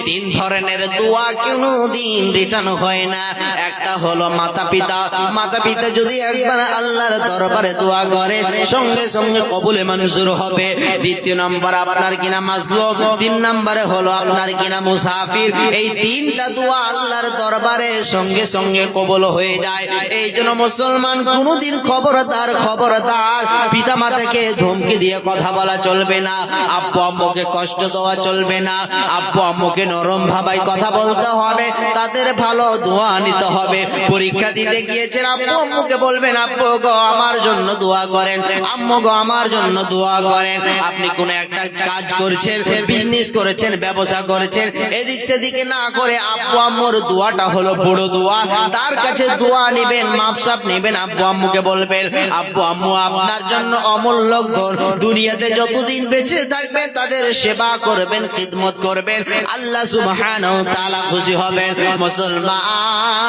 3 ধরনের দোয়া কোনোদিন রিটার্ন হয় না। একটা হলো মাতা পিতা, মাতা পিতা যদি একবার আল্লাহর দরবারে দোয়া করে সঙ্গে সঙ্গে কবুলে মঞ্জুর হবে। দ্বিতীয় নম্বর আপনার কিনা মাজলুম, 3 নম্বরে হলো আপনার কিনা মুসাফির। এই 3টা দোয়া আল্লাহর দরবারে সঙ্গে সঙ্গে কবুল হয়ে যায়। এই জন্য মুসলমান কোনোদিন খবরদার খবরদার পিতা মাতাকে ধমকি দিয়ে কথা বলা চলবে না, আব্বু আম্মুকে কষ্ট দেওয়া চলবে না, আব্বু আম্মুকে নরম ভাবায় কথা বলতে হবে, তাদের ভালো দোয়া নিতে হবে। পরীক্ষা দিতে গিয়েছেন আব্বু আম্মুকে বলবেন আব্বু গো আমার জন্য দোয়া করেন, আম্মু গো আমার জন্য দোয়া করেন। আপনি কোন একটা কাজ করছেন, বিজনেস করেছেন, ব্যবসা করেছেন, এদিক সেদিকে না করে আব্বু আম্মুর দোয়াটা হলো বড় দোয়া, তার কাছে দোয়া নেবেন, মাপসাপ নেবেন, আব্বু আম্মুকে বলবেন আব্বু আম্মু আপনার জন্য অমূল্য ধন, দুনিয়াতে যতদিন বেঁচে থাকবে তাদের সেবা করবেন, খিদমত করবেন, আল্লাহ সুবহানাহু ওয়া তাআলা খুশি হবেন।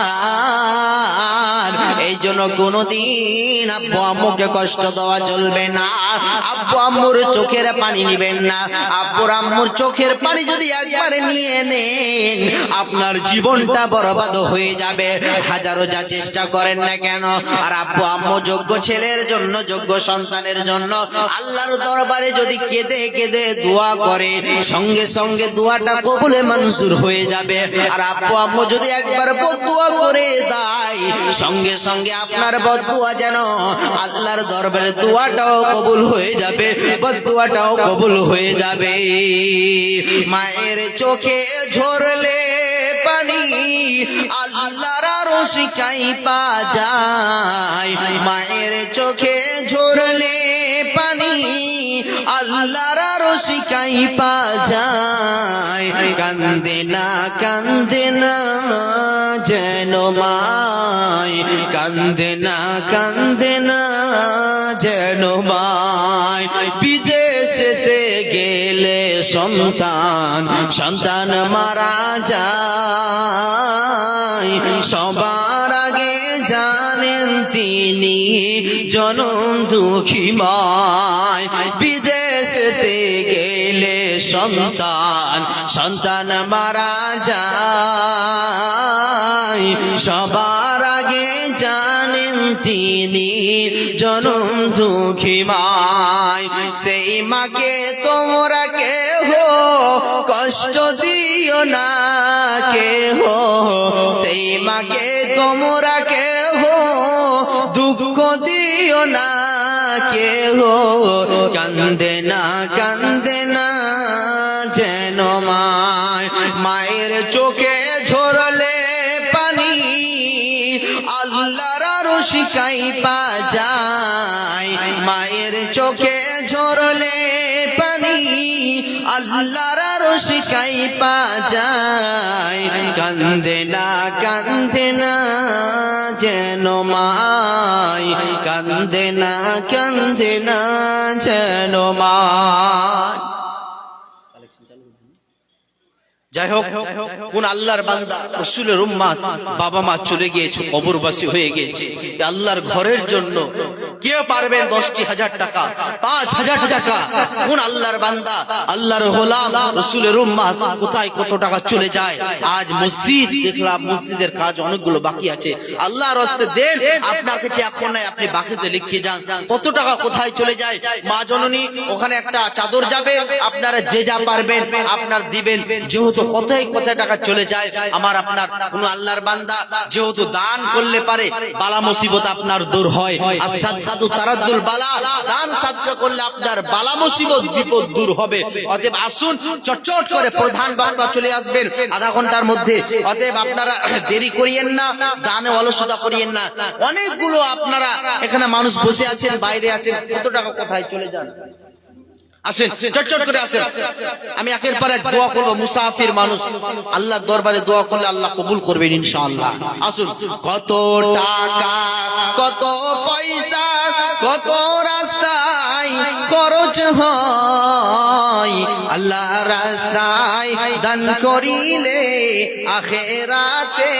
মুসলমান এই জন্য কোনদিন আব্বু আম্মুকে কষ্ট দেওয়া চলবে না, আব্বু আম্মুর চোখের পানি নিবেন না। আব্বু আম্মুর চোখের পানি যদি একবার নিয়ে নেন আপনার জীবনটা বরবাদ হয়ে যাবে, হাজারো যা চেষ্টা করেন না কেন। আর আব্বু আম্মু যোগ্য ছেলের জন্য, যোগ্য সন্তানের জন্য আল্লাহর দরবারে যদি কেঁদে কেঁদে দোয়া করে সঙ্গে সঙ্গে দোয়াটা কবুলে মঞ্জুর হয়ে যাবে। আর আব্বু আম্মু যদি একবার বদদুয়া করে দেয় সঙ্গে সঙ্গে আপনার বদদুয়া যেন আল্লাহর দরবারে দোয়াটাও কবুল হয়ে যাবে, বদদুয়াটাও কবুল হয়ে যাবে। মায়ের চোখে ঝরলে পানি আল্লাহর আরশে কাঁইপা যায়, মায়ের চোখে ঝরলে পানি আল্লাহর আরশে কাঁইপা যায়। কান্দে না যেন মায়, কান্দে না যেন মায়। বিদেশেতে গেলে সন্তান মারা যায়, সবার আগে জানেন তিনি জনম দুঃখী মায়। বিদেশেতে গেলে সন্তান মারা যায়, সবার আগে জানেন তিনি জনম দুঃখী মায়। সেই মাকে তোমরা কেহ কষ্ট দিও না, কেহ সেই মাকে তোমরা কেহ দুঃখ দিও না, কেহ, কান্দে না যেন মায়। মায়ের চোখে ঝরলে পানি আল্লাহর আরশ কাঁইপা যায়। মায়ের চোখে ঝরলে পানি আল্লাহর আরশ কাঁইপা যায়। কান্দে না যেন মায়, কান্দে না যেন মায়। যাই হোক, কোন আল্লাহর বান্দা রাসূলের উম্মত বাবা মা চলে গিয়েছে, কবরবাসী হয়ে গিয়েছে, আল্লাহর ঘরের জন্য কে পারবেন 10,000 টাকা, 5,000 টাকা? কোন আল্লাহর বান্দা আল্লাহর গোলাম রাসূলের উম্মত কোথায় কত টাকা চলে যায়। আজ মসজিদ দেখলাম, মসজিদের কাজ অনেকগুলো বাকি আছে। আল্লাহর রাস্তে দেন, আপনার কাছে এখন নাই, আপনি বাকিতে লিখে যান কত টাকা কোথায় চলে যায়। মা জননী ওখানে একটা চাদর যাবে, আপনারা যে যা পারবেন আপনার দিবেন, যেহেতু কোথায় টাকা চলে যায়। আমার আপনার কোন আল্লাহর বান্দা যেহেতু দান করলে পারে বালা মুসিবত আপনার দূর হয়। আর সাদকাতু তারাদ্দুল বালা, দান সাদকা করলে আপনার বালা মুসিবত বিপদ দূর হবে। অতএব আসুন, চটচট করে প্রধান বক্তা চলে আসবেন আধা ঘন্টার মধ্যে। অতএব আপনারা দেরি করিয়েন না, দানে অলসতা করিয়েন না। অনেকগুলো আপনারা এখানে মানুষ বসে আছেন, বাইরে আছেন, কত টাকা কোথায় চলে যান। আসেন, চটচট করে আসেন। আমি একের পর এক দোয়া করব। মুসাফির মানুষ, আল্লাহর দরবারে দোয়া করলে আল্লাহ কবুল করবেন ইনশাআল্লাহ। আসুন, কত টাকা, কত পয়সা, কত রাস্তায় খরচ হয়, আল্লাহ রাস্তায় দান করিলে আখিরাতে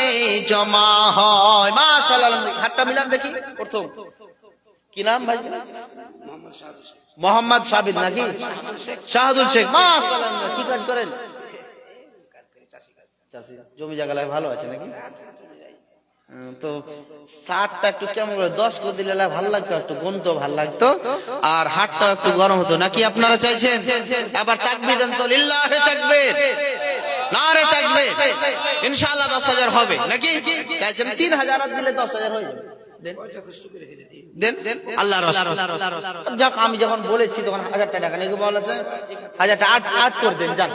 জমা হয়। মাশাআল্লাহ। হাতটা মিলান দেখি। প্রথম কি নাম ভাই? মোহাম্মদ সাবির নাকি? শাহাদুল শেখ। মাশাআল্লাহ। কি কাজ করেন? চাষি। জমি জায়গায় ভালো আছে নাকি? তো 60টা একটু কেমন করে 10 করে দিলে ভালো লাগতো, একটু গুনতো ভালো লাগতো, আর হাতটা একটু গরম হতো নাকি? আপনারা চাইছেন? এবার তাকবীর দেন তো, লিল্লাহি তাকবীর, নারে তাকবীর। ইনশাআল্লাহ 10,000 হবে নাকি? চাইছেন 3,000 দিলে 10,000 হয়ে যাবে। দেন আল্লাহর রাস্তায়। যখন আমি যখন বলেছি তখন 1000 টাকা নাকি বলেছে? 1000 টাকা 8 করে দেন যান।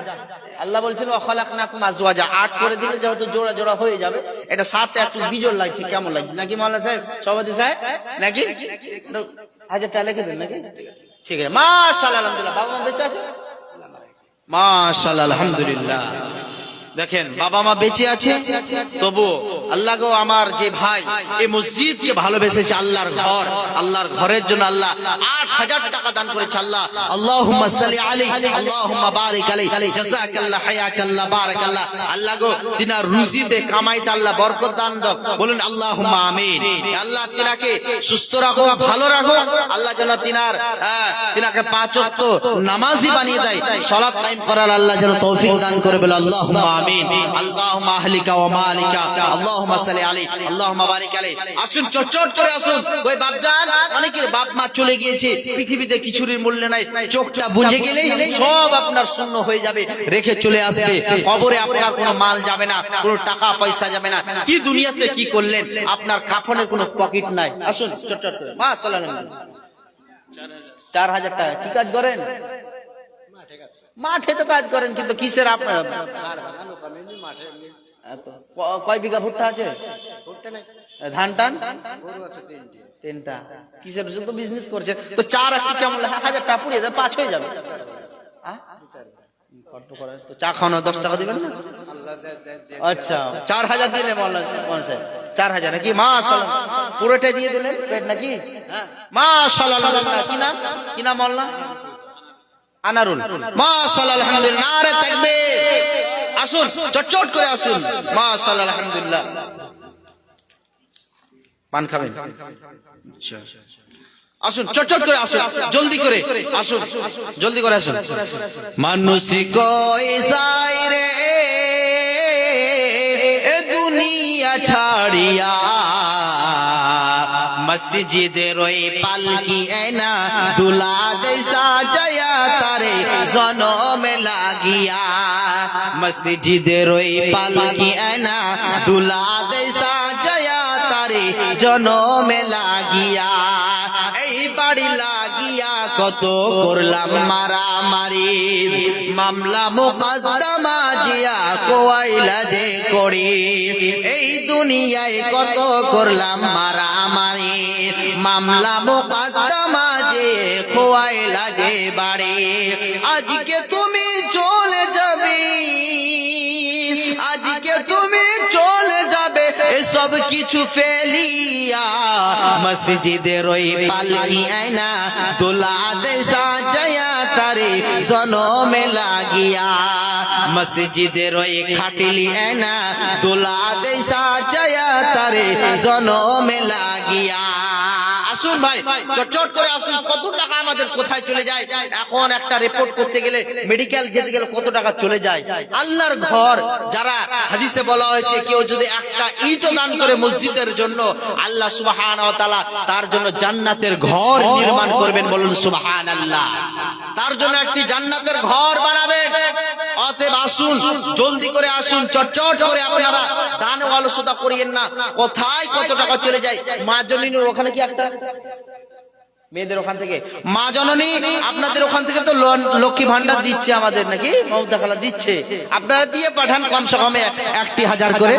আল্লাহ বলছেন ওয়া খালাকনাকুম আজওয়াজা, 8 করে দিলে যেহেতু জোড়া জোড়া হয়ে যাবে। এটা 7 একটু বিজোড় লাগছে, কেমন লাগছে নাকি মাওলানা সাহেব, সভাপতি সাহেব নাকি? 1000 টাকা লিখে দেন নাকি? ঠিক আছে। মাশাআল্লাহ, আলহামদুলিল্লাহ। বাবা মা বেঁচে আছে? মাশাআল্লাহ, আলহামদুলিল্লাহ। দেখেন, বাবা মা বেঁচে আছে, তবু আল্লাহ গো, আমার যে ভাই এই মসজিদকে ভালোবেসেছে, আল্লাহর ঘর, আল্লাহর ঘরের জন্য আল্লাহ 8,000 টাকা দান করেছে। আল্লাহ আল্লাহুম্মা সাল্লি আলাইহি, আল্লাহুম্মা বারিক আলাইহি, জাযাকাল্লাহ, হায়াকাল্লাহ, বারাকাল্লাহ। আল্লাহ গো, তিনার রুজিতে কামাইতে আল্লাহ বরকত দান দাও, বলুন আল্লাহুম্মা আমিন। আল্লাহ তিনাকে সুস্থ রাখো, ভালো রাখো। আল্লাহ যেন তিনাকে 5 ওয়াক্ত নামাজি বানিয়ে দেয়, সালাত কায়েম করার আল্লাহ যেন তৌফিক দান করে, বলে আল্লাহুম্মা আমিন। আল্লাহুম্মা আহলিকা ওয়া মালিকা, আল্লাহুম্মা সাল্লি আলাইহি, আল্লাহুম্মা বারিক আলাইহি। আসুন, চটচট করে আসুন। ওই বাপজান, অনেকের বাপ মা চলে গিয়েছে, পৃথিবীতে কিছুর মূল্য নাই। চোখটা বুঝে গেলেই সব আপনার শূন্য হয়ে যাবে, রেখে চলে আসবে। কবরে আপনার কোনো মাল যাবে না, কোনো টাকা পয়সা যাবে না। কি দুনিয়াতে কি করলেন, আপনার কাফনের কোনো পকেট নাই। আসুন, চটচট করে। মাশাআল্লাহ। 4,000 টাকা কি কাজ করেন? মাঠে তো কাজ করেন, কিন্তু কিসের আপনার? কয় বিঘা ভুট্টা আছে? ধান টান 3টা। কিসের তো বিজনেস করছে? তো 4 একটু কেমন 1,000 টাকা পুড়িয়ে দেয়, 5 হয়ে যাবে। তো চা খাওয়ানো 10 টাকা দিবেন না? আচ্ছা, 4,000 দিলে মানুষের 4,000 নাকি? মাশাআল্লাহ, পুরোটাই দিয়ে দিলেন পেট নাকি? মাশাআল্লাহ। কি নাম বললাম? আনারুল। মাশাআল্লাহ, আলহামদুলিল্লাহ, নারে তাকবীর। আসুন, চটচট করে আসুন। মাশাআল্লাহ, আলহামদুলিল্লাহ। পান খাবেন? আচ্ছা, আসুন, চটচট করে আসুন, জলদি করে আসুন, জলদি করে আসুন। মানুষ কই যায় রে এ দুনিয়া ছাড়িয়া, মসজিদের ওই পালকি এনা দুলা দে সাজায়া তারে জনমে লাগিয়া, মসজিদের ওই পালকি এনা দুলা দে সাজায়া তারে জনমে লাগিয়া। এইবার বাড়ি লাগিয়া কত করলাম মারামারি, মামলা মোকদ্দমা জিয়া কোয়াইলা যে করি, এই দুনিয়ায় কত করলাম মারামারি, মামলা মোকদ্দমা যে কোয়াইলা যে বাড়ি। আজকে তুমি চলে যাবে, আজকে তুমি চলে যাবে এসব কিছু ফেলিয়া, মসজিদের ওই পালকি আয়না দোলা দে সাজায়া তারে জনমে লাগিয়া, মসজিদের ওই খাটিলি আয়না দোলা দে সাজায়া তারে জনমে লাগিয়া। আসুন ভাই, চটচট করে আসুন। কত টাকা আমাদের কোথায় চলে যায়? এখন একটা রিপোর্ট করতে গেলে, মেডিকেল যেতে গেলে কত টাকা চলে যায়। আল্লাহর ঘর, যারা হাদিসে বলা হয়েছে কেউ যদি একটা ইটও দান করে মসজিদের জন্য, আল্লাহ সুবহানাহু ওয়া তাআলা তার জন্য জান্নাতের ঘর নির্মাণ করবেন। বলুন সুবহানাল্লাহ। তার জন্য একটি জান্নাতের ঘর বানাবেন। অতএব আসুন, জলদি করে আসুন, চটচট করে আপনারা দান অলসতা করিয়েন না। কোথায় কত টাকা চলে যায়। মা জননীর ওখানে কি একটা মেয়েদের ওখান থেকে, মা জননী আপনাদের ওখান থেকে তো লক্ষ্মী ভান্ডার দিচ্ছে আমাদের, নাকি মমতা খালা দিচ্ছে, আপনারা দিয়ে পাঠান কমসে কমে 1,000 করে।